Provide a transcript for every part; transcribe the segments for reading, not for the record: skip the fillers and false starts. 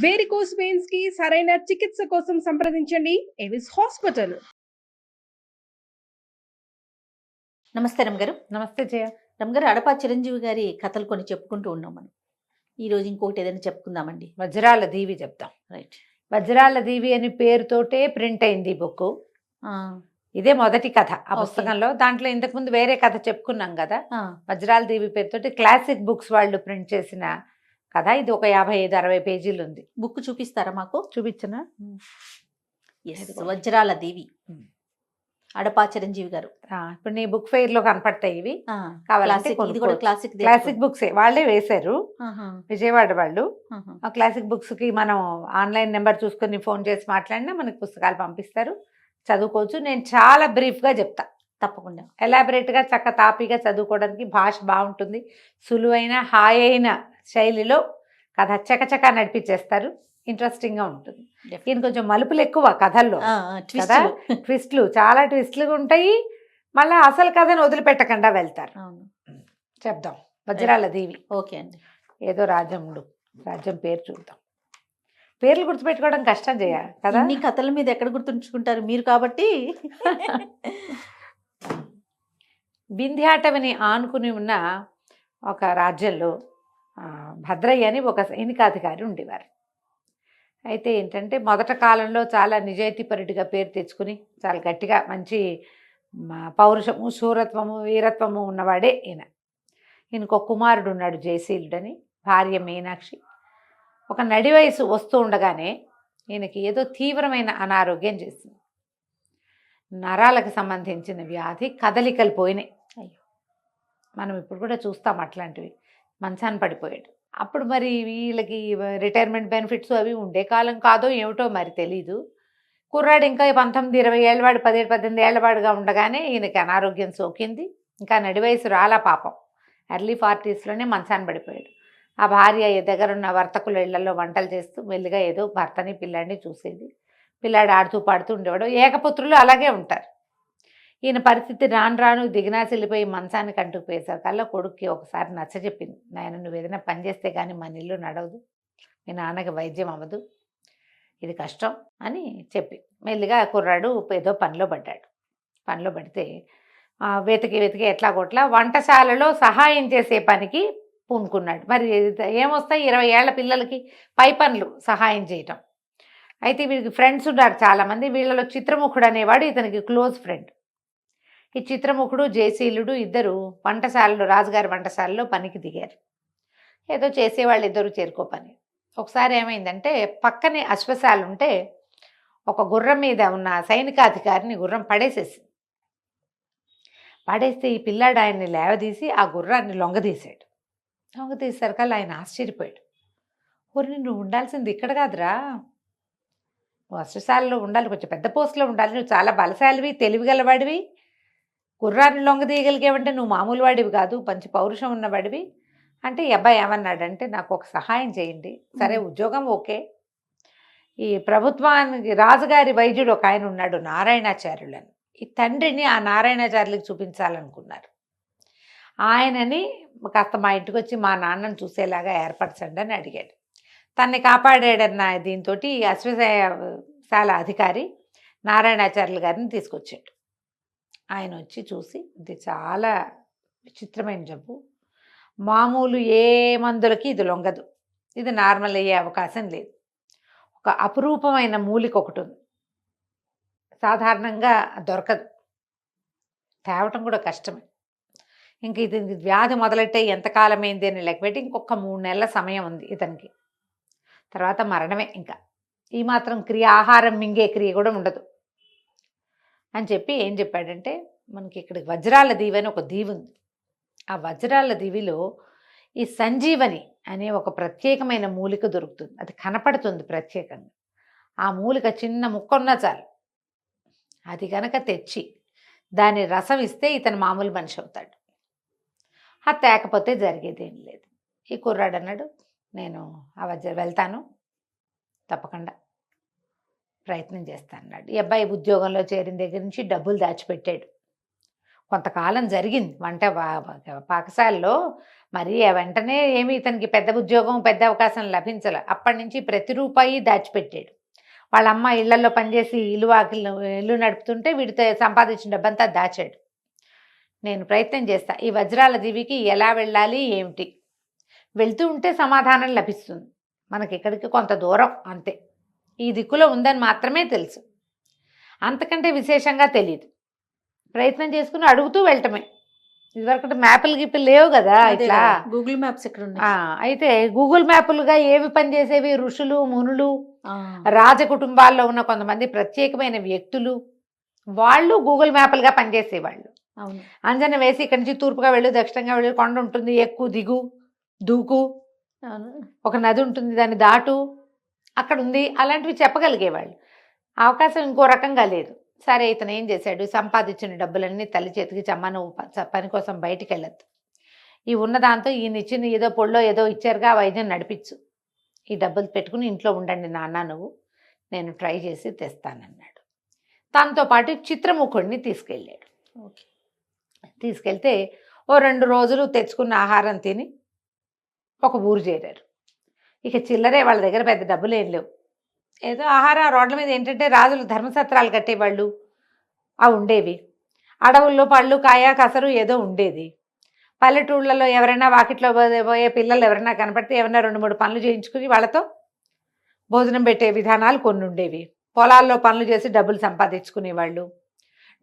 Varicose veins కి సరైన చికిత్స కోసం సంప్రదించండి ఎవిస్ హాస్పిటల్. నమస్తే రమగారు. నమస్తే జయ. రమగారు, అడపా చిరంజీవి గారి కథలు కొన్ని చెప్పుకుంటూ ఉన్నాం మనం. ఈ రోజు ఇంకొకటి ఏదైనా చెప్పుకుందామండి. వజ్రాల దీవి చెప్తాం. రైట్. వజ్రాల దీవి అని పేరుతోటే ప్రింట్ అయింది ఈ బుక్. ఇదే మొదటి కథ ఆ పుస్తకంలో. దాంట్లో ఇంతకుముందు వేరే కథ చెప్పుకున్నాం కదా, వజ్రాల దీవి పేరుతోటి క్లాసిక్ బుక్స్ వాళ్ళు ప్రింట్ చేసిన కథ. ఇది ఒక 55-60 పేజీలు ఉంది. బుక్ చూపిస్తారా మాకు? చూపించనా? వజ్రాల దీవి, అడపా చిరంజీవి గారు. ఇప్పుడు నీ బుక్ ఫెయిర్ లో కనపడతాయి ఇవి. కావాలంటే క్లాసిక్ బుక్స్ వాళ్ళే వేశారు, విజయవాడ వాళ్ళు. ఆ క్లాసిక్ బుక్స్ కి మనం ఆన్లైన్ నెంబర్ చూసుకొని ఫోన్ చేసి మాట్లాడినా మనకి పుస్తకాలు పంపిస్తారు, చదువుకోవచ్చు. నేను చాలా బ్రీఫ్ గా చెప్తా, తప్పకుండా. ఎలాబరేట్ గా చక్క తాపీగా చదువుకోవడానికి భాష బాగుంటుంది. సులువైన హాయ్ అయిన శైలిలో కథ చకచకా నడిపించేస్తారు, ఇంట్రెస్టింగ్ గా ఉంటుంది. ఈయన కొంచెం మలుపులు ఎక్కువ కథల్లో, ట్విస్ట్లు చాలా ట్విస్ట్లు ఉంటాయి. మళ్ళీ అసలు కథను వదిలిపెట్టకుండా వెళ్తారు. చెప్దాం వజ్రాల దీవి. ఓకే అండి. ఏదో రాజ్యం పేరు చూద్దాం. పేర్లు గుర్తుపెట్టుకోవడం కష్టం చేయ కదా, అన్ని కథల మీద ఎక్కడ గుర్తుంచుకుంటారు మీరు కాబట్టి. వింధ్యాటవిని ఆనుకుని ఉన్న ఒక రాజ్యంలో భద్రయ్య అని ఒక సైనికాధికారి ఉండేవారు. అయితే ఏంటంటే మొదట కాలంలో చాలా నిజాయితీపరుడిగా పేరు తెచ్చుకుని చాలా గట్టిగా మంచి పౌరుషము, శూరత్వము, వీరత్వము ఉన్నవాడే ఈయన. ఈయనకు ఒక కుమారుడు ఉన్నాడు జయశీలుడని, భార్య మీనాక్షి. ఒక నడి వయసు వస్తూ ఉండగానే ఈయనకి ఏదో తీవ్రమైన అనారోగ్యం చేసింది. నరాలకు సంబంధించిన వ్యాధి, కదలికలు పోయినాయి. అయ్యో, మనం ఇప్పుడు కూడా చూస్తాం అట్లాంటివి. మంచాన పడిపోయాడు. అప్పుడు మరి వీళ్ళకి రిటైర్మెంట్ బెనిఫిట్స్ అవి ఉండే కాలం కాదో ఏమిటో మరి తెలీదు. కుర్రాడు ఇంకా 19-20 ఏళ్ళవాడు, 17-18 ఏళ్ళవాడుగా ఉండగానే ఈయనకి అనారోగ్యం సోకింది. ఇంకా నడి వయసు రాలా పాపం, ఎర్లీ 40sలోనే మంచాన పడిపోయాడు. ఆ భార్య దగ్గరున్న వర్తకుల ఇళ్లలో వంటలు చేస్తూ మెల్లిగా ఏదో భర్తని పిల్లాడిని చూసేది. పిల్లాడు ఆడుతూ పాడుతూ ఉండేవాడు. ఏకపుత్రులు అలాగే ఉంటారు. ఈయన పరిస్థితి రాను దిగినాసిల్లిపోయి మంచానికి అంటుకుపోయేసరికల్లా కొడుక్కి ఒకసారి నచ్చజెప్పింది. నాయన, నువ్వు ఏదైనా పని చేస్తే కానీ మన ఇల్లు నడవదు, మీ నాన్నకి వైద్యం అవ్వదు, ఇది కష్టం అని చెప్పి మెల్లిగా కుర్రాడు ఏదో పనిలో పడ్డాడు. పనిలో పడితే వెతికి ఎట్లాగోట్లా వంటశాలలో సహాయం చేసే పనికి పూనుకున్నాడు. మరి ఏమొస్తాయి 20 ఏళ్ల పిల్లలకి పై పనులు సహాయం చేయటం. అయితే వీడికి ఫ్రెండ్స్ ఉన్నారు చాలామంది. వీళ్ళలో చిత్రముఖుడు అనేవాడు ఇతనికి క్లోజ్ ఫ్రెండ్. ఈ చిత్రముఖుడు, జయశీలుడు ఇద్దరు వంటశాలలో, రాజుగారి వంటశాలలో పనికి దిగారు. ఏదో చేసేవాళ్ళు ఇద్దరు చేరుకో పని. ఒకసారి ఏమైందంటే పక్కనే అశ్వశాల ఉంటే ఒక గుర్రం మీద ఉన్న సైనికాధికారిని గుర్రం పడేసేసింది. పడేస్తే ఈ పిల్లాడు ఆయన్ని లేవదీసి ఆ గుర్రాన్ని లొంగదీశాడు. లొంగదీసరికల్లా ఆయన ఆశ్చర్యపోయాడు. ఊరిని నువ్వు ఉండాల్సింది ఇక్కడ కాదురా, నువ్వు అశ్వశాలలో ఉండాలి, కొంచెం పెద్ద పోస్టులో ఉండాలి, నువ్వు చాలా బలశాలివి, తెలివిగలవాడివి, గుర్రాన్ని లొంగదీయగలిగేవంటే నువ్వు మామూలు వాడివి కాదు, మంచి పౌరుషం ఉన్నవాడివి అంటే ఈ అబ్బాయి ఏమన్నాడంటే, నాకు ఒక సహాయం చేయండి. సరే, ఉద్యోగం ఓకే. ఈ ప్రభుత్వానికి రాజుగారి వైద్యుడు ఒక ఆయన ఉన్నాడు, నారాయణాచార్యులని. ఈ తండ్రిని ఆ నారాయణాచార్యులకు చూపించాలనుకున్నారు. ఆయనని కాస్త మా ఇంటికి వచ్చి మా నాన్నను చూసేలాగా ఏర్పరచండి అని అడిగాడు. తన్ని కాపాడాడన్న దీంతో ఈ అశ్వశాల అధికారి నారాయణాచార్యులు గారిని తీసుకొచ్చాడు. ఆయన వచ్చి చూసి, ఇది చాలా విచిత్రమైన జబ్బు, మామూలు ఏ మందులకి ఇది లొంగదు, ఇది నార్మల్ అయ్యే అవకాశం లేదు, ఒక అపురూపమైన మూలిక ఒకటి ఉంది, సాధారణంగా దొరకదు, తేవటం కూడా కష్టమే, ఇంక ఇది వ్యాధి మొదలెట్టే ఎంతకాలమైంది అని లెక్కపెట్టి ఇంకొక 3 నెలల సమయం ఉంది ఇతనికి, తర్వాత మరణమే. ఇంకా ఈ మాత్రం క్రియ, ఆహారం మింగే క్రియ కూడా ఉండదు అని చెప్పి ఏం చెప్పాడంటే, మనకి ఇక్కడ వజ్రాల దీవి అని ఒక దీవి ఉంది. ఆ వజ్రాల దీవిలో ఈ సంజీవని అనే ఒక ప్రత్యేకమైన మూలిక దొరుకుతుంది. అది కనపడుతుంది ప్రత్యేకంగా. ఆ మూలిక చిన్న ముక్కున్నా చాలు, అది కనుక తెచ్చి దాని రసం ఇస్తే ఇతను మామూలు మనిషి అవుతాడు. అది తేకపోతే జరిగేదేం లేదు. ఈ కుర్రాడు అన్నాడు, నేను ఆ వెళ్తాను, తప్పకుండా ప్రయత్నం చేస్తాను అన్నాడు. ఈ అబ్బాయి ఉద్యోగంలో చేరిన దగ్గర నుంచి డబ్బులు దాచిపెట్టాడు. కొంతకాలం జరిగింది వంట పాకశాలలో. మరి వెంటనే ఏమి ఇతనికి పెద్ద ఉద్యోగం పెద్ద అవకాశం లభించాల. అప్పటి నుంచి ప్రతి రూపాయి దాచిపెట్టాడు. వాళ్ళ అమ్మ ఇళ్లలో పనిచేసి ఇల్లు నడుపుతుంటే వీడితో సంపాదించిన డబ్బంతా దాచాడు. నేను ప్రయత్నం చేస్తా ఈ వజ్రాల దీవికి ఎలా వెళ్ళాలి ఏమిటి, వెళ్తూ ఉంటే సమాధానం లభిస్తుంది. మనకి ఇక్కడికి కొంత దూరం అంతే, ఈ దిక్కులో ఉందని మాత్రమే తెలుసు, అంతకంటే విశేషంగా తెలియదు. ప్రయత్నం చేసుకుని అడుగుతూ వెళ్ళటమే. ఇదివరకు మ్యాప్లు గిప్పులు లేవు కదా ఇట్లా. గూగుల్ మ్యాప్స్ ఎక్కడ ఉన్నాయి? అయితే గూగుల్ మ్యాప్లుగా ఏవి పనిచేసేవి? ఋషులు, మునులు, రాజ కుటుంబాల్లో ఉన్న కొంతమంది ప్రత్యేకమైన వ్యక్తులు, వాళ్ళు గూగుల్ మ్యాప్లుగా పనిచేసేవాళ్ళు. అవును. అంజన వేసి ఇక్కడి నుంచి తూర్పుగా వెళ్ళు, దక్షిణంగా వెళ్ళు, కొండ ఉంటుంది, ఎక్కు దిగు దూకు, ఒక నది ఉంటుంది దాన్ని దాటు, అక్కడ ఉంది, అలాంటివి చెప్పగలిగేవాళ్ళు. అవకాశం ఇంకో రకంగా లేదు. సరే ఇతను ఏం చేశాడు, సంపాదించిన డబ్బులన్నీ తల్లి చేతికి చమ్మ, నువ్వు పని కోసం బయటికి వెళ్ళొద్దు, ఈ ఉన్న దాంతో ఈయన ఇచ్చిన ఏదో పొళ్ళో ఏదో ఇచ్చారుగా వైద్యం నడిపించు, ఈ డబ్బులు పెట్టుకుని ఇంట్లో ఉండండి నాన్న, నువ్వు నేను ట్రై చేసి తెస్తానన్నాడు. తనతో పాటు చిత్రముఖుడిని తీసుకెళ్ళాడు. ఓకే. తీసుకెళ్తే ఓ 2 రోజులు తెచ్చుకున్న ఆహారం తిని ఒక ఊరు చేరారు. ఇక చిల్లరే, వాళ్ళ దగ్గర పెద్ద డబ్బులు ఏం లేవు. ఏదో ఆహారం రోడ్ల మీద ఏంటంటే రాజులు ధర్మసత్రాలు కట్టేవాళ్ళు, అవి ఉండేవి. అడవుల్లో పళ్ళు కాయ కసరు ఏదో ఉండేది. పల్లెటూళ్ళలో ఎవరైనా వాకిట్లో పోయే పిల్లలు ఎవరైనా కనపడితే ఎవరైనా 2-3 పనులు చేయించుకుని వాళ్ళతో భోజనం పెట్టే విధానాలు కొన్ని ఉండేవి. పొలాల్లో పనులు చేసి డబ్బులు సంపాదించుకునేవాళ్ళు.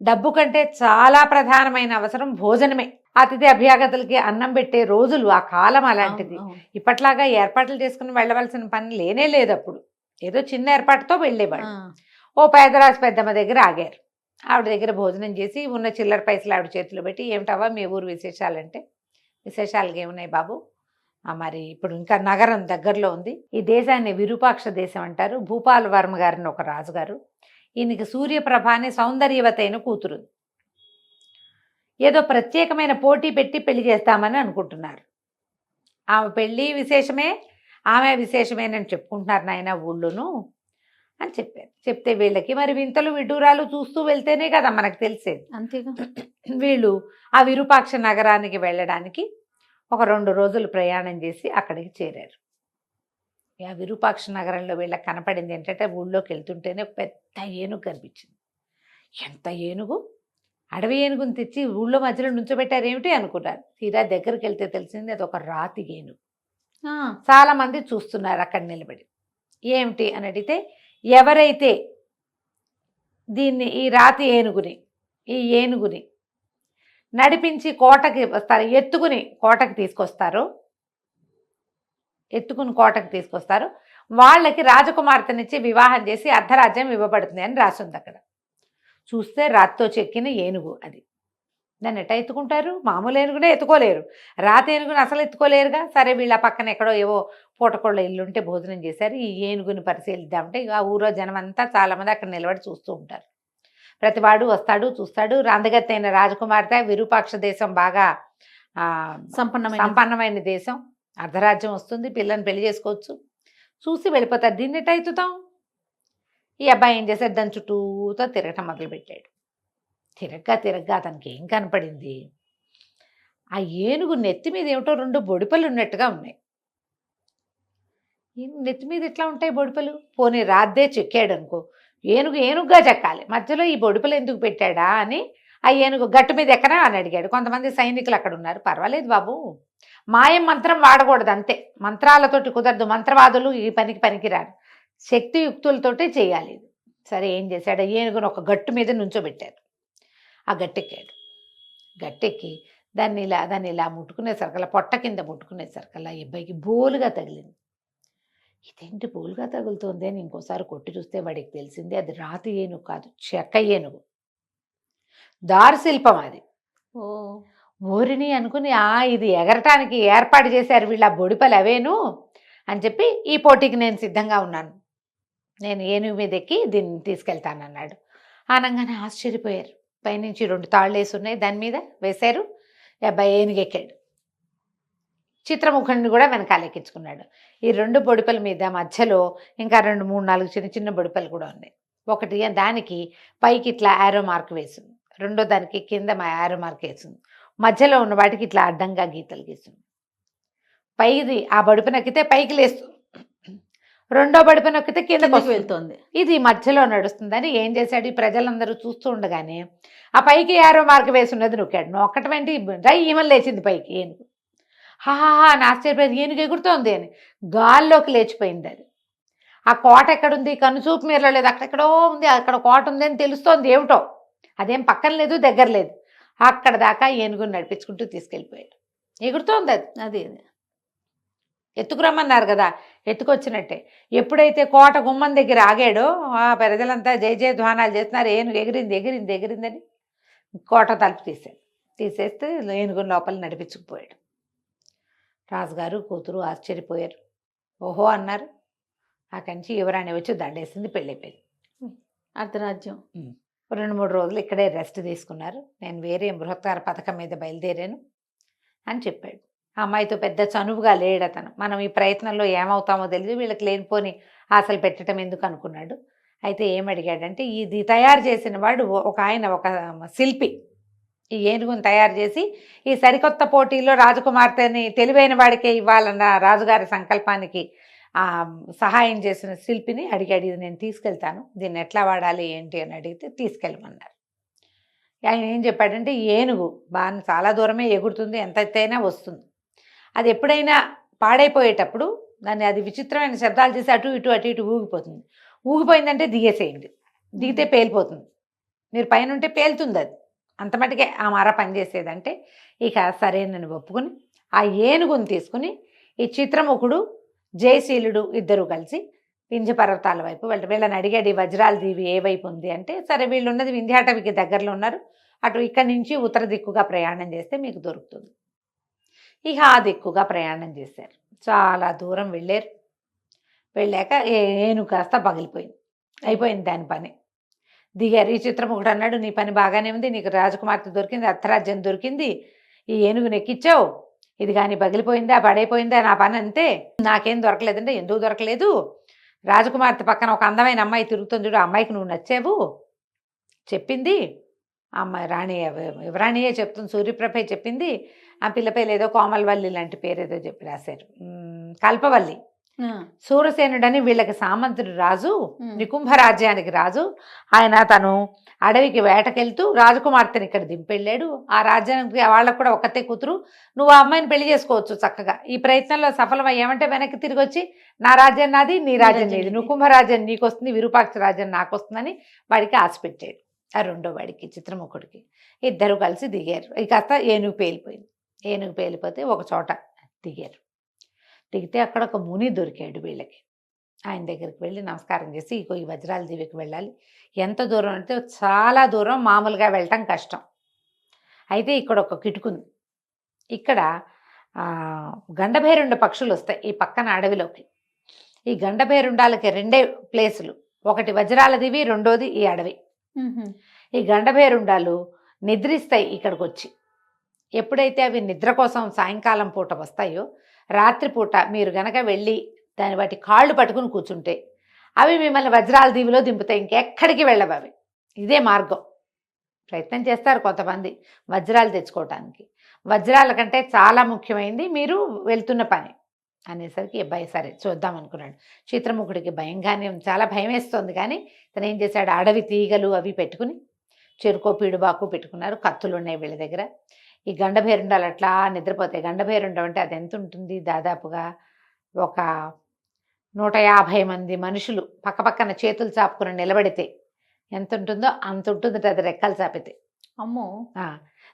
డబ్బు కంటే చాలా ప్రధానమైన అవసరం భోజనమే. అతిథి అభ్యాగతులకి అన్నం పెట్టే రోజులు, ఆ కాలం అలాంటిది. ఇప్పట్లాగా ఏర్పాట్లు చేసుకుని వెళ్ళవలసిన పని లేనే లేదు. అప్పుడు ఏదో చిన్న ఏర్పాటుతో వెళ్ళేవాళ్ళు. ఓ పేదరాజు పెద్దమ్మ దగ్గర ఆగారు. ఆవిడ దగ్గర భోజనం చేసి ఉన్న చిల్లర పైసలు ఆవిడ చేతిలో పెట్టి, ఏమిటవా మీ ఊరు విశేషాలంటే, విశేషాలుగా ఏమున్నాయి బాబు, మరి ఇప్పుడు ఇంకా నగరం దగ్గరలో ఉంది, ఈ దేశాన్ని విరూపాక్ష దేశం అంటారు, భూపాల వర్మ గారిని ఒక రాజుగారు, ఈయనకి సూర్యప్రభ అనే సౌందర్యవతైన కూతురు, ఏదో ప్రత్యేకమైన పోటీ పెట్టి పెళ్లి చేస్తామని అనుకుంటున్నారు. ఆమె పెళ్ళి విశేషమే, ఆమె విశేషమేనని చెప్పుకుంటున్నారు నాయన ఊళ్ళోను అని చెప్పారు. చెప్తే వీళ్ళకి మరి వింతలు విడ్డూరాలు చూస్తూ వెళ్తేనే కదా మనకు తెలిసేది. అంతేగా. వీళ్ళు ఆ విరూపాక్ష నగరానికి వెళ్ళడానికి ఒక 2 రోజులు ప్రయాణం చేసి అక్కడికి చేరారు. ఆ విరూపాక్ష నగరంలో వీళ్ళకి కనపడింది ఏంటంటే, ఊళ్ళోకి వెళ్తుంటేనే పెద్ద ఏనుగు కనిపించింది. ఎంత ఏనుగు, అడవి ఏనుగుని తెచ్చి ఊళ్ళో మధ్యలో నుంచోబెట్టారు ఏమిటి అనుకున్నారు. తీరా దగ్గరికి వెళ్తే తెలిసింది అది ఒక రాతి ఏనుగు. చాలామంది చూస్తున్నారు అక్కడ నిలబడి. ఏమిటి అని అడిగితే, ఎవరైతే దీన్ని ఈ రాతి ఏనుగుని, ఈ ఏనుగుని నడిపించి కోటకి వస్తారు, ఎత్తుకుని కోటకి తీసుకొస్తారు, వాళ్ళకి రాజకుమార్తెనిచ్చి వివాహం చేసి అర్ధరాజ్యం ఇవ్వబడుతుంది అని రాసింది అక్కడ. చూస్తే రాతితో చెక్కిన ఏనుగు అది. దాన్ని ఎట్లా ఎత్తుకుంటారు? మామూలు ఏనుగునే ఎత్తుకోలేరు, రాతి ఏనుగుని అసలు ఎత్తుకోలేరుగా. సరే వీళ్ళ పక్కన ఎక్కడో ఏవో పూటకోళ్ళ ఇల్లుంటే భోజనం చేశారు. ఈ ఏనుగుని పరిశీలిద్దామంటే ఆ ఊరో జనం అంతా చాలామంది అక్కడ నిలబడి చూస్తూ ఉంటారు. ప్రతివాడు వస్తాడు, చూస్తాడు. రాందగత్తి అయిన రాజకుమార్తె, విరూపాక్ష దేశం బాగా సంపన్నమైన దేశం, అర్ధరాజ్యం వస్తుంది, పిల్లని పెళ్లి చేసుకోవచ్చు, చూసి వెళ్ళిపోతారు. దీన్ని ఎట్లా ఎత్తుతాం? ఈ అబ్బాయి ఏం చేశాడు, దాని చుట్టూతో తిరగటం మొదలుపెట్టాడు. తిరగ్గా అతనికి ఏం కనపడింది, ఆ ఏనుగు నెత్తి మీద ఏమిటో 2 బొడిపలు ఉన్నట్టుగా ఉన్నాయి. నెత్తి మీద ఎట్లా ఉంటాయి బొడిపలు? పోనీ రాద్దే చెక్కాడు అనుకో, ఏనుగుగా చెక్కాలి, మధ్యలో ఈ బొడిపలు ఎందుకు పెట్టాడా అని ఆ ఏనుగు గట్టు మీద ఎక్కనా అని అడిగాడు. కొంతమంది సైనికులు అక్కడ ఉన్నారు. పర్వాలేదు బాబు, మాయం మంత్రం వాడకూడదు అంతే, మంత్రాలతోటి కుదరదు, మంత్రవాదులు ఈ పనికి పనికిరారు, శక్తియుక్తులతోటే చేయాలి. సరే ఏం చేశాడు, ఏనుగును ఒక గట్టు మీద నుంచోబెట్టారు. ఆ గట్టెక్కాడు. గట్టెక్కి దాన్ని ఇలా ముట్టుకునేసరికల్లా, పొట్ట కింద ముట్టుకునేసరికల్లా ఈ అబ్బాయికి బోలుగా తగిలింది. ఇదేంటి బోలుగా తగులుతుంది అని ఇంకోసారి కొట్టి చూస్తే వాడికి తెలిసింది అది రాతి ఏనుగు కాదు, చెక్క ఏనుగు, దారుశిల్పం అది. ఓరిని అనుకుని, ఇది ఎగరటానికి ఏర్పాటు చేశారు వీళ్ళ బొడిపలు అవేను అని చెప్పి, ఈ పోటీకి నేను సిద్ధంగా ఉన్నాను, నేను ఏనుగు మీద ఎక్కి దీన్ని తీసుకెళ్తానన్నాడు. అనగానే ఆశ్చర్యపోయారు. పైనుంచి 2 తాళ్ళు వేసి ఉన్నాయి, దాని మీద వేశారు. అబ్బాయి ఏనుగు ఎక్కాడు. చిత్రముఖుడిని కూడా వెనకాల ఎక్కించుకున్నాడు. ఈ 2 బొడిపల మీద మధ్యలో ఇంకా 2, 3, 4 చిన్న చిన్న బొడిపలు కూడా ఉన్నాయి. ఒకటి దానికి పైకి ఇట్లా యారో మార్క్ వేసింది. రెండో దానికి కింద మా యారో మార్క్ వేసింది, మధ్యలో ఉన్న వాటికి ఇట్లా అడ్డంగా గీతలు గీస్తుంది. పైది ఆ బడుపు నొక్కితే పైకి లేస్తుంది, రెండో బడుపు నొక్కితే కిందకి వెళ్తుంది. ఇది మధ్యలో నడుస్తుందని ఏం చేశాడు, ఈ ప్రజలందరూ చూస్తూ ఉండగానే ఆ పైకి యారో మార్క్ వేసి ఉన్నది నొక్కాడు. నొక్కటం ఏంటి, ఈమెను లేచింది పైకి ఏనుగు. హాహా అని ఆశ్చర్యపోయింది, ఏనుగు ఎగురుతోంది అని. గాల్లోకి లేచిపోయింది అది. ఆ కోట ఎక్కడుంది, కనుచూపు మీరలో లేదు, అక్కడెక్కడో ఉంది, అక్కడ కోట ఉంది అని తెలుస్తోంది ఏమిటో. అదేం పక్కన లేదు, దగ్గర లేదు. అక్కడ దాకా ఏనుగుని నడిపించుకుంటూ తీసుకెళ్ళిపోయాడు. ఎగురుతోంది అది. అది ఎత్తుకురమ్మన్నారు కదా, ఎత్తుకొచ్చినట్టే. ఎప్పుడైతే కోట గుమ్మం దగ్గర ఆగాడో ఆ ప్రజలంతా జయ జయ ధ్వానాలు చేస్తున్నారు, ఏనుగు ఎగిరింది ఎగిరింది ఎగిరిందని. కోట తలుపు తీసేస్తే ఏనుగుని లోపల నడిపించుకుపోయాడు. రాజుగారు కూతురు ఆశ్చర్యపోయారు, ఓహో అన్నారు. అక్కడి నుంచి యువరాణి వచ్చి దండేసింది, పెళ్ళైపోయింది. అర్ధరాజ్యం 2-3 రోజులు ఇక్కడే రెస్ట్ తీసుకున్నారు. నేను వేరే బృహత్కార పథకం మీద బయలుదేరాను అని చెప్పాడు. ఆ అమ్మాయితో పెద్ద చనువుగా లేడు అతను. మనం ఈ ప్రయత్నంలో ఏమవుతామో తెలియదు, వీళ్ళకి లేనిపోని ఆశలు పెట్టడం ఎందుకు అనుకున్నాడు. అయితే ఏమడిగాడంటే, ఇది తయారు చేసిన వాడు ఒక శిల్పి. ఈ ఏనుగుని తయారు చేసి ఈ సరికొత్త పోటీలో రాజకుమార్తెని తెలివైన వాడికే ఇవ్వాలన్న రాజుగారి సంకల్పానికి సహాయం చేసిన శిల్పిని అడిగాడు, నేను తీసుకెళ్తాను, దీన్ని ఎట్లా వాడాలి ఏంటి అని అడిగితే తీసుకెళ్ళమన్నారు. ఆయన ఏం చెప్పాడంటే, ఏనుగు బాగా చాలా దూరమే ఎగురుతుంది, ఎంత ఎత్తైనా వస్తుంది. అది ఎప్పుడైనా పాడైపోయేటప్పుడు దాన్ని అది విచిత్రమైన శబ్దాలు చేసి అటు ఇటు ఊగిపోతుంది. ఊగిపోయిందంటే దిగేసేయండి, దిగితే పేలిపోతుంది. మీరు పైన ఉంటే పేలుతుంది అది, అంత మటుకే ఆ మర పనిచేసేదంటే. ఇక సరే నన్ను ఒప్పుకుని ఆ ఏనుగుని తీసుకుని ఈ చిత్రముఖుడు జయశీలుడు ఇద్దరు కలిసి వింధ్య పర్వతాల వైపు వీళ్ళని అడిగాడు, ఈ వజ్రాల దీవి ఏ వైపు ఉంది అంటే, సరే వీళ్ళు ఉన్నది వింధ్యాటవికి దగ్గరలో ఉన్నారు, అటు ఇక్కడి నుంచి ఉత్తర దిక్కుగా ప్రయాణం చేస్తే మీకు దొరుకుతుంది. ఇక ఆ దిక్కుగా ప్రయాణం చేశారు. చాలా దూరం వెళ్ళారు. వెళ్ళాక ఏనుగు కాస్త పగిలిపోయింది, అయిపోయింది దాని పని. దిగారు. ఈ చిత్రముఖుడు అన్నాడు, నీ పని బాగానే ఉంది, నీకు రాజకుమార్తె దొరికింది, అర్ధరాజ్యం దొరికింది, ఈ ఏనుగుని ఎక్కించావు, ఇది కానీ పగిలిపోయిందా పడైపోయిందా, నా పని అంతే, నాకేం దొరకలేదంటే, ఎందుకు దొరకలేదు, రాజకుమార్తె పక్కన ఒక అందమైన అమ్మాయి తిరుగుతుంది చూడు, ఆ అమ్మాయికి నువ్వు నచ్చావు చెప్పింది, అమ్మాయి యువరాణియే చెప్తుంది, సూర్యప్రభే చెప్పింది, ఆ పిల్ల పేరు ఏదో కోమలవల్లి లాంటి పేరు ఏదో చెప్పి రాశారు, కల్పవల్లి. సూరసేనుడని వీళ్ళకి సామంతుడు రాజు, నికుంభ రాజ్యానికి రాజు. తను అడవికి వేటకెళ్తూ రాజకుమార్తెని ఇక్కడ దింపెళ్ళాడు. ఆ రాజ్యానికి వాళ్ళకు కూడా ఒక్కతే కూతురు, నువ్వు ఆ అమ్మాయిని పెళ్లి చేసుకోవచ్చు చక్కగా. ఈ ప్రయత్నంలో సఫలమయ్యామంటే వెనక్కి తిరిగి వచ్చి నా రాజ్యం నాది, నీ రాజ్యం నీది, నికుంభ రాజ్యం నీకు వస్తుంది, విరూపాక్ష రాజ్యం నాకు వస్తుందని వాడికి ఆశ పెట్టాడు. ఆ రెండో వాడికి చిత్రముఖుడికి. ఇద్దరు కలిసి దిగారు. ఇక కాస్త ఏనుగు పేలిపోయింది. ఏనుగు పేలిపోతే ఒక చోట దిగారు. దిగితే అక్కడ ఒక ముని దొరికాడు వీళ్ళకి. ఆయన దగ్గరికి వెళ్ళి నమస్కారం చేసి, ఈ వజ్రాల దీవికి వెళ్ళాలి, ఎంత దూరం అంటే చాలా దూరం, మామూలుగా వెళ్ళటం కష్టం. అయితే ఇక్కడ ఒక కిటుకుంది. ఇక్కడ గండభేరుండ పక్షులు వస్తాయి ఈ పక్కన అడవిలోకి. ఈ గండభేరుండాలకి 2 ప్లేసులు, ఒకటి వజ్రాల దివి, రెండోది ఈ అడవి. ఈ గండభేరుండాలు నిద్రిస్తాయి ఇక్కడికి వచ్చి. ఎప్పుడైతే అవి నిద్ర కోసం సాయంకాలం పూట వస్తాయో, రాత్రిపూట మీరు గనక వెళ్ళి వాటి కాళ్ళు పట్టుకుని కూర్చుంటే అవి మిమ్మల్ని వజ్రాల దీవిలో దింపుతాయి, ఇంకెక్కడికి వెళ్ళవు అవి. ఇదే మార్గం. ప్రయత్నం చేస్తారు కొంతమంది వజ్రాలు తెచ్చుకోవటానికి. వజ్రాల కంటే చాలా ముఖ్యమైనది మీరు వెళ్తున్న పని అనేసరికి అబ్బాయి సరే చూద్దాం అనుకున్నాడు. చిత్రముఖుడికి భయంగానే చాలా భయం వేస్తుంది. కానీ తను ఏం చేశాడు, అడవి తీగలు అవి పెట్టుకుని, చెరుకో పీడుబాకు పెట్టుకున్నారు, కత్తులు ఉన్నాయి వీళ్ళ దగ్గర. ఈ గండభేరుండాలు అట్లా నిద్రపోతాయి. గండభేరుండం అంటే అది ఎంత ఉంటుంది, దాదాపుగా ఒక 150 మంది మనుషులు పక్కపక్కన చేతులు చాపుకుని నిలబడితే ఎంత ఉంటుందో అంత ఉంటుంది అది, రెక్కలు చాపితే. అమ్మో.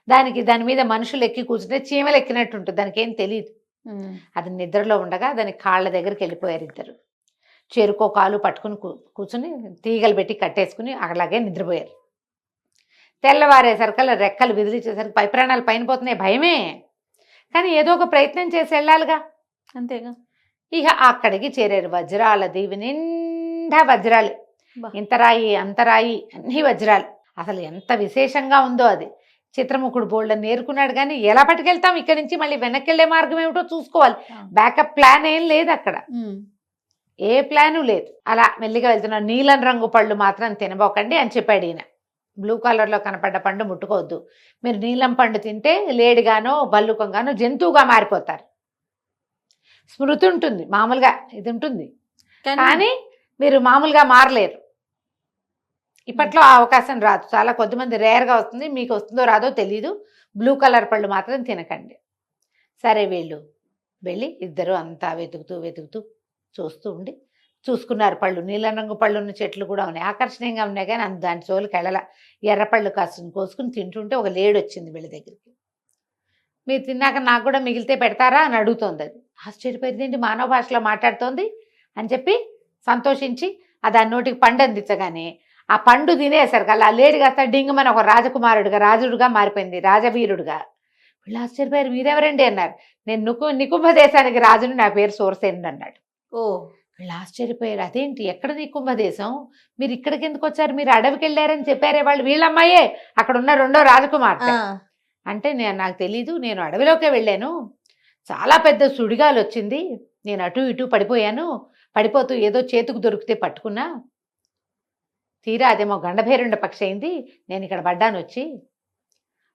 దాని మీద మనుషులు ఎక్కి కూర్చుంటే చీమలు ఎక్కినట్టు ఉంటుంది, దానికి ఏం తెలియదు. అది నిద్రలో ఉండగా దాని కాళ్ళ దగ్గరికి వెళ్ళిపోయారు ఇద్దరు. చెరుకో కాలు పట్టుకుని కూర్చుని తీగలు పెట్టి కట్టేసుకుని అలాగే నిద్రపోయారు. తెల్లవారేసరికల్లా రెక్కలు విదిలిచేసరికి పై ప్రాణాలు పైన పోతున్నాయి, భయమే. కానీ ఏదో ఒక ప్రయత్నం చేసి వెళ్ళాలిగా, అంతేగా. ఇక అక్కడికి చేరారు. వజ్రాల దీవి నిండా వజ్రాలు, ఇంతరాయి అంతరాయి అన్ని వజ్రాలు. అసలు ఎంత విశేషంగా ఉందో అది. చిత్రముఖుడు బోల్డ్ నేర్చుకున్నాడు. కానీ ఎలా పట్టుకెళ్తాం ఇక్కడి నుంచి, మళ్ళీ వెనక్కి వెళ్ళే మార్గం ఏమిటో చూసుకోవాలి. బ్యాకప్ ప్లాన్ ఏం లేదు అక్కడ, ఏ ప్లాను లేదు. అలా మెల్లిగా వెళ్తున్నాడు. నీలం రంగు పళ్ళు మాత్రం తినబోకండి అని చెప్పాడు ఈయన. బ్లూ కలర్లో కనపడ్డ పండు ముట్టుకోవద్దు. మీరు నీలం పండు తింటే లేడిగానో భల్లుకంగానో జంతువుగా మారిపోతారు. స్మృతి ఉంటుంది, మామూలుగా ఇది ఉంటుంది, కానీ మీరు మామూలుగా మారలేరు. ఇప్పట్లో ఆ అవకాశం రాదు, చాలా కొద్దిమంది రేర్గా వస్తుంది. మీకు వస్తుందో రాదో తెలీదు. బ్లూ కలర్ పళ్ళు మాత్రం తినకండి. సరే వీళ్ళు వెళ్ళి ఇద్దరు అంతా వెతుకుతూ చూసుకున్నారు. పళ్ళు నీలం రంగు పళ్ళు ఉన్న చెట్లు కూడా ఉన్నాయి, ఆకర్షణీయంగా ఉన్నాయి, కానీ దాని చోలికి వెళ్ళల. ఎర్రపళ్ళు కాసుకుని కోసుకుని తింటుంటే ఒక లేడి వచ్చింది వీళ్ళ దగ్గరికి. మీరు తిన్నాక నాకు కూడా మిగిలితే పెడతారా అని అడుగుతోంది. అది ఆశ్చర్యపోయింది, మానవ భాషలో మాట్లాడుతోంది అని చెప్పి సంతోషించి దాని నోటికి పండు అందించగానే ఆ పండు తినేసరికి అలా లేడి కాస్త డింగమని ఒక రాజకుమారుడుగా రాజుడుగా మారిపోయింది, రాజవీరుడుగా. వీళ్ళు ఆశ్చర్యపోయారు. మీరెవరండి అన్నారు. నేను నికుంభ దేశానికి రాజుని, నా పేరు సూరసేనుడు అన్నాడు. ఓ, వీళ్ళు ఆశ్చర్యపోయారు. అదేంటి, ఎక్కడ నికుంభ దేశం, మీరు ఇక్కడికి ఎందుకు వచ్చారు, మీరు అడవికి వెళ్ళారని చెప్పారే వాళ్ళు. వీళ్ళమ్మాయే అక్కడ ఉన్న రెండో రాజకుమార్తె అంటే నాకు తెలీదు, నేను అడవిలోకే వెళ్ళాను, చాలా పెద్ద సుడిగాలు వచ్చింది, నేను అటు ఇటు పడిపోయాను, పడిపోతూ ఏదో చేతుకు దొరికితే పట్టుకున్నా, తీరా అదేమో గండభేరుండ పక్షి అయింది, నేను ఇక్కడ పడ్డాను, వచ్చి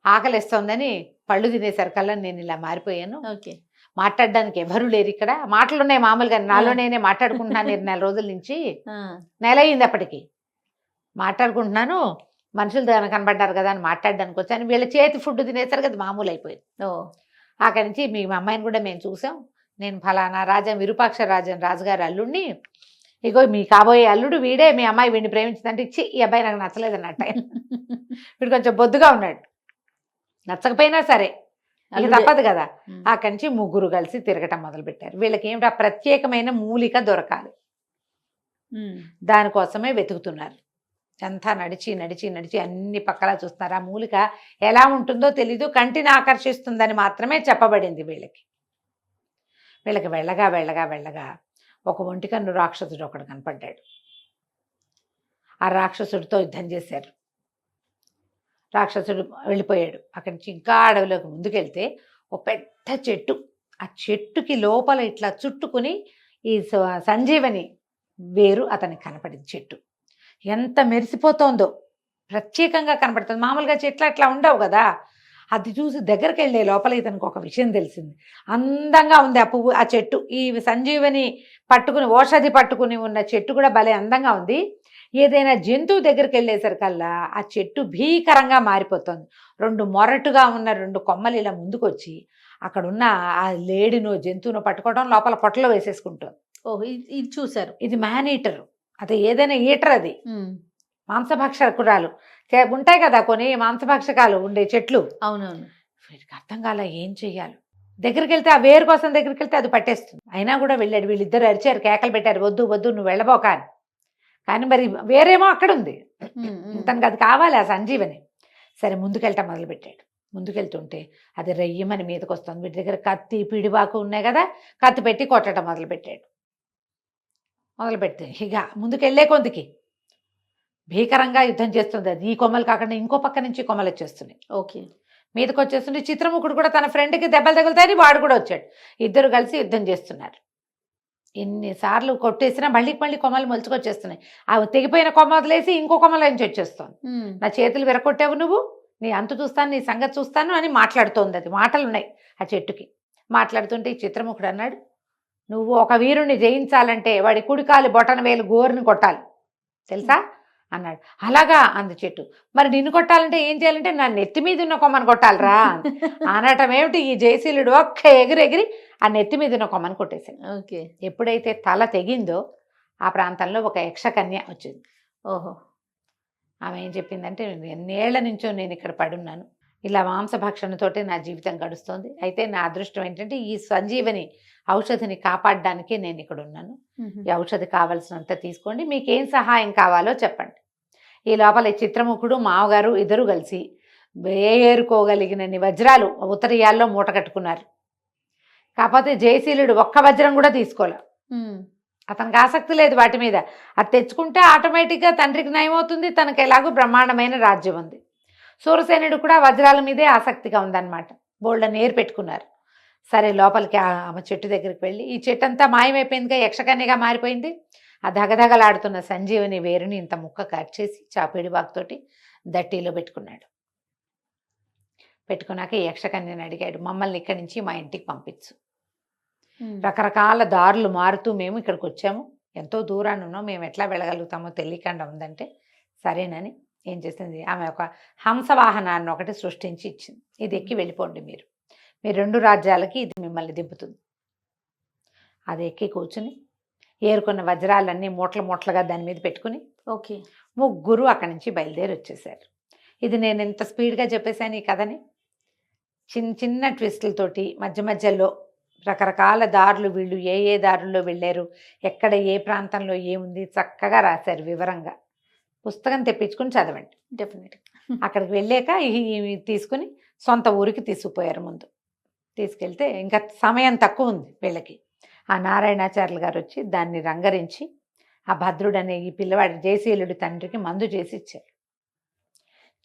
ఆకలిస్తోందని పళ్ళు తినేసరికల్లా నేను ఇలా మారిపోయాను. ఓకే, మాట్లాడడానికి ఎవరు లేరు ఇక్కడ, మాటలు ఉన్నాయి మామూలుగా, నాలో నేనే మాట్లాడుకుంటున్నాను 2 రోజుల నుంచి, నెల అయింది అప్పటికి మాట్లాడుకుంటున్నాను, మనుషులు కనబడ్డారు కదా అని మాట్లాడడానికి వచ్చాను. వీళ్ళ చేతి ఫుడ్ తినేసరికి అది మామూలు అయిపోయింది. అక్కడి నుంచి మీ అమ్మాయిని కూడా మేము చూసాం, నేను ఫలానా విరూపాక్ష రాజుగారి అల్లుడిని, ఇగో మీ కాబోయే అల్లుడు వీడే, మీ అమ్మాయి వీడిని ప్రేమించిందంటే ఇచ్చి ఈ అబ్బాయి నాకు నచ్చలేదు అన్నట్టు. వీడు కొంచెం బొద్దుగా ఉన్నాడు, నచ్చకపోయినా సరే అది తప్పదు కదా. అక్కడి నుంచి ముగ్గురు కలిసి తిరగటం మొదలుపెట్టారు. వీళ్ళకి ఏమిటి, ఆ ప్రత్యేకమైన మూలిక దొరకాలి, దానికోసమే వెతుకుతున్నారు. అంతా నడిచి అన్ని పక్కలా చూస్తున్నారు. ఆ మూలిక ఎలా ఉంటుందో తెలీదు, కంటిని ఆకర్షిస్తుందని మాత్రమే చెప్పబడింది. వీళ్ళకి వెళ్ళగా ఒక ఒంటికన్ను రాక్షసుడు ఒకడు కనపడ్డాడు. ఆ రాక్షసుడితో యుద్ధం చేశారు. రాక్షసుడు వెళ్ళిపోయాడు. అక్కడి నుంచి ఇంకా అడవిలోకి ముందుకెళ్తే ఒక పెద్ద చెట్టు, ఆ చెట్టుకి లోపల ఇట్లా చుట్టుకుని ఈ సంజీవని వేరు అతనికి కనపడింది. చెట్టు ఎంత మెరిసిపోతోందో, ప్రత్యేకంగా కనపడుతుంది. మామూలుగా చెట్లు అట్లా ఉండవు కదా. అది చూసి దగ్గరికి వెళ్ళే లోపల ఇతనికి ఒక విషయం తెలిసింది. అందంగా ఉంది ఆ పువ్వు, ఆ చెట్టు. ఈ సంజీవని పట్టుకుని, ఓషధి పట్టుకుని ఉన్న చెట్టు కూడా భలే అందంగా ఉంది. ఏదైనా జంతువు దగ్గరికి వెళ్ళేసరికల్లా ఆ చెట్టు భీకరంగా మారిపోతుంది. 2 మొరటుగా ఉన్న 2 కొమ్మలు ఇలా ముందుకొచ్చి అక్కడున్న ఆ లేడినో జంతువునో పట్టుకోవడం, లోపల పొట్టలో వేసేసుకుంటుంది. ఓహో, ఇది చూసారు. ఇది మ్యాన్ ఈటర్, అది ఏదైనా ఈటర్, అది మాంసభక్షకురాలు. ఉంటాయి కదా కొన్ని మాంసభక్షకాలు ఉండే చెట్లు. అవునవును. వీడికి అర్థం కాల ఏం చెయ్యాలి. దగ్గరికి వెళ్తే, ఆ వేరు కోసం దగ్గరికి వెళ్తే అది పట్టేస్తుంది. అయినా కూడా వెళ్ళాడు. వీళ్ళిద్దరు అరిచారు, కేకలు పెట్టారు, వద్దు నువ్వు వెళ్ళబోక అని. కానీ మరి వేరేమో అక్కడ ఉంది, తనకు అది కావాలి, ఆ సంజీవని. సరే ముందుకెళ్ళటం మొదలుపెట్టాడు. ముందుకెళ్తుంటే అది రయ్యమని మీదకి వస్తుంది. వీటి దగ్గర కత్తి పిడిబాకు ఉన్నాయి కదా, కత్తి పెట్టి కొట్టడం మొదలుపెట్టాడు. ఇక ముందుకెళ్ళే కొందికి భీకరంగా యుద్ధం చేస్తుంది. అది ఈ కొమ్మలు కాకుండా ఇంకో పక్క నుంచి కొమ్మలు వచ్చేస్తున్నాయి. ఓకే, మీదకి వచ్చేస్తుంటే చిత్రముఖుడు కూడా తన ఫ్రెండ్కి దెబ్బలు తగులుతాయని వాడు కూడా వచ్చాడు. ఇద్దరు కలిసి యుద్ధం చేస్తున్నారు. ఎన్నిసార్లు కొట్టేసినా మళ్ళీ కొమ్మలు మొలుచుకొచ్చేస్తున్నాయి. ఆ తెగిపోయిన కొమ్మ వదిలేసి ఇంకో కొమ్మల నుంచి వచ్చేస్తుంది. నా చేతులు విరగొట్టావు నువ్వు, నీ అంతు చూస్తాను, నీ సంగతి చూస్తాను అని మాట్లాడుతోంది. అది మాటలు ఉన్నాయి ఆ చెట్టుకి. మాట్లాడుతుంటే ఈ చిత్రముఖుడు అన్నాడు, నువ్వు ఒక వీరుణ్ణి జయించాలంటే వాడి కుడికాలు బొటన వేలు గోరుని కొట్టాలి తెలుసా అన్నాడు. అలాగా అంది చెట్టు. మరి నిన్ను కొట్టాలంటే ఏం చేయాలంటే నా నెత్తి మీద ఉన్న కొమ్మని కొట్టాలిరా అనటం ఏమిటి. ఈ జయశీలుడు ఒక్క ఎగిరి ఆ నెత్తి మీద ఉన్న కొమ్మని కొట్టేశాడు. ఓకే, ఎప్పుడైతే తల తెగిందో ఆ ప్రాంతంలో ఒక యక్షకన్య వచ్చింది. ఓహో, ఆమె ఏం చెప్పిందంటే, ఎన్నేళ్ల నుంచో నేను ఇక్కడ పడున్నాను, ఇలా మాంసభక్షణతోటే నా జీవితం గడుస్తోంది. అయితే నా అదృష్టం ఏంటంటే ఈ సంజీవని ఔషధిని కాపాడడానికే నేను ఇక్కడ ఉన్నాను. ఈ ఔషధి కావాల్సినంత తీసుకోండి, మీకేం సహాయం కావాలో చెప్పండి. ఈ లోపల ఈ చిత్రముఖుడు మావగారు ఇద్దరు కలిసి ఏరుకోగలిగినన్ని వజ్రాలు ఉత్తరీయాల్లో మూట కట్టుకున్నారు. కాకపోతే జయశీలుడు ఒక్క వజ్రం కూడా తీసుకోలే. అతనికి ఆసక్తి లేదు వాటి మీద. అది తెచ్చుకుంటే ఆటోమేటిక్గా తండ్రికి నయమవుతుంది, తనకు ఎలాగో బ్రహ్మాండమైన రాజ్యం ఉంది. సూరసేనుడు కూడా వజ్రాల మీదే ఆసక్తిగా ఉందన్నమాట. బోల్డని ఏరు పెట్టుకున్నారు. సరే లోపలికి ఆమె చెట్టు దగ్గరికి వెళ్ళి, ఈ చెట్టు అంతా మాయమైపోయిందిగా, యక్షకన్యగా మారిపోయింది. ఆ దగదగలాడుతున్న సంజీవని వేరుని ఇంత ముక్క కట్ చేసి చాపేడిబాకుతోటి దట్టీలో పెట్టుకున్నాడు. పెట్టుకున్నాక ఈ యక్షకన్యని అడిగాడు, మమ్మల్ని ఇక్కడి నుంచి మా ఇంటికి పంపించు. రకరకాల దారులు మారుతూ మేము ఇక్కడికి వచ్చాము, ఎంతో దూరాన్ని ఉన్నాం, మేము ఎట్లా వెళ్ళగలుగుతామో తెలియకుండా ఉందంటే సరేనని ఏం చేసింది, ఆమె ఒక హంసవాహనాన్ని ఒకటి సృష్టించి ఇచ్చింది. ఇది ఎక్కి వెళ్ళిపోండి, మీరు 2 రాజ్యాలకి ఇది మిమ్మల్ని దింపుతుంది. అది ఎక్కి కూర్చుని ఏరుకున్న వజ్రాలన్నీ మూటలు మూటలుగా దాని మీద పెట్టుకుని ఓకే. ముగ్గురు అక్కడి నుంచి బయలుదేరి వచ్చేసారు. ఇది నేను ఎంత స్పీడ్గా చెప్పేశాను ఈ కథని. చిన్న చిన్న ట్విస్టులతోటి మధ్య మధ్యలో రకరకాల దారులు, వీళ్ళు ఏ ఏ దారుల్లో వెళ్ళారు, ఎక్కడ ఏ ప్రాంతంలో ఏముంది చక్కగా రాశారు వివరంగా. పుస్తకం తెప్పించుకుని చదవండి. డెఫినెట్గా. అక్కడికి వెళ్ళాక ఇవి తీసుకుని సొంత ఊరికి తీసుకుపోయారు. ముందు తీసుకెళ్తే ఇంకా సమయం తక్కువ ఉంది వీళ్ళకి. ఆ నారాయణాచార్యులు గారు వచ్చి దాన్ని రంగరించి ఆ భద్రుడు అనే ఈ పిల్లవాడి జయశీలుడి తండ్రికి మందు చేసి ఇచ్చారు.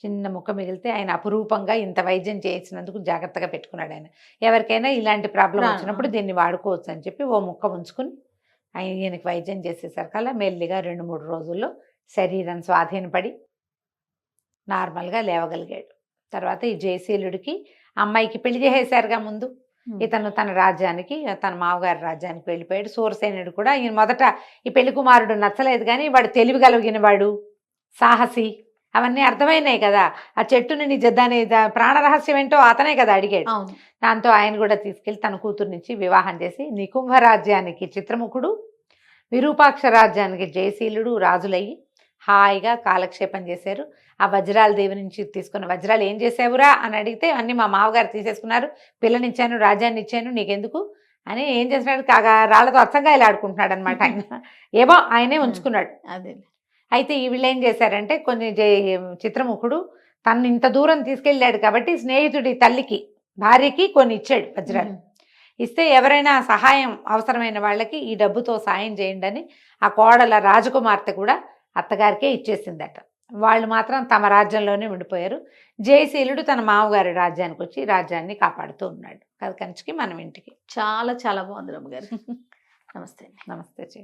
చిన్న ముక్క మిగిలితే ఆయన అపురూపంగా ఇంత వైద్యం చేసినందుకు జాగ్రత్తగా పెట్టుకున్నాడు. ఆయన ఎవరికైనా ఇలాంటి ప్రాబ్లం వచ్చినప్పుడు దీన్ని వాడుకోవచ్చు అని చెప్పి ఓ ముక్క ఉంచుకుని ఈయనకి వైద్యం చేసేసరికల్లా మెల్లిగా 2-3 రోజుల్లో శరీరం స్వాధీనపడి నార్మల్గా లేవగలిగాడు. తర్వాత ఈ జయశీలుడికి అమ్మాయికి పెళ్లి చేసేసారుగా ముందు. ఇతను తన రాజ్యానికి, తన మామగారి రాజ్యానికి వెళ్ళిపోయాడు. సూరసేనుడు కూడా ఈయన మొదట ఈ పెళ్లి కుమారుడు నచ్చలేదు, కానీ వాడు తెలివిగలిగిన వాడు, సాహసి, అవన్నీ అర్థమైనాయి కదా. ఆ చెట్టుని నిజ దాని ప్రాణ రహస్యం ఏంటో అతనే కదా అడిగాడు. దాంతో ఆయన కూడా తీసుకెళ్లి తన కూతుర్నిచ్చి వివాహం చేసి నికుంభ రాజ్యానికి చిత్రముఖుడు, విరూపాక్ష రాజ్యానికి జయశీలుడు రాజులయ్యి హాయిగా కాలక్షేపం చేశారు. ఆ వజ్రాల దేవి నుంచి తీసుకున్న వజ్రాలు ఏం చేసావురా అని అడిగితే అన్నీ మా మామగారు తీసేసుకున్నారు, పిల్లనిచ్చాను, రాజ్యాన్ని ఇచ్చాను, నీకెందుకు అని ఏం చేస్తున్నాడు, కాగా రాళ్లతో అచ్చంగాయలు ఆడుకుంటున్నాడు అనమాట. ఆయన ఏమో ఆయనే ఉంచుకున్నాడు. అదే. అయితే ఈ వీళ్ళు ఏం చేశారంటే, కొన్ని చిత్రముఖుడు తను ఇంత దూరం తీసుకెళ్ళాడు కాబట్టి స్నేహితుడి తల్లికి, భార్యకి కొన్ని ఇచ్చాడు వజ్రాలు. ఇస్తే ఎవరైనా సహాయం అవసరమైన వాళ్ళకి ఈ డబ్బుతో సాయం చేయండి అని ఆ కోడల రాజకుమార్తె కూడా అత్తగారికే ఇచ్చేసిందట. వాళ్ళు మాత్రం తమ రాజ్యంలోనే ఉండిపోయారు. జయశీలుడు తన మామగారి రాజ్యానికి వచ్చి రాజ్యాన్ని కాపాడుతూ ఉన్నాడు. కథ కంచికి మనం ఇంటికి. చాలా చాలా బాగుంది రమ్మ గారు. నమస్తే. నమస్తే.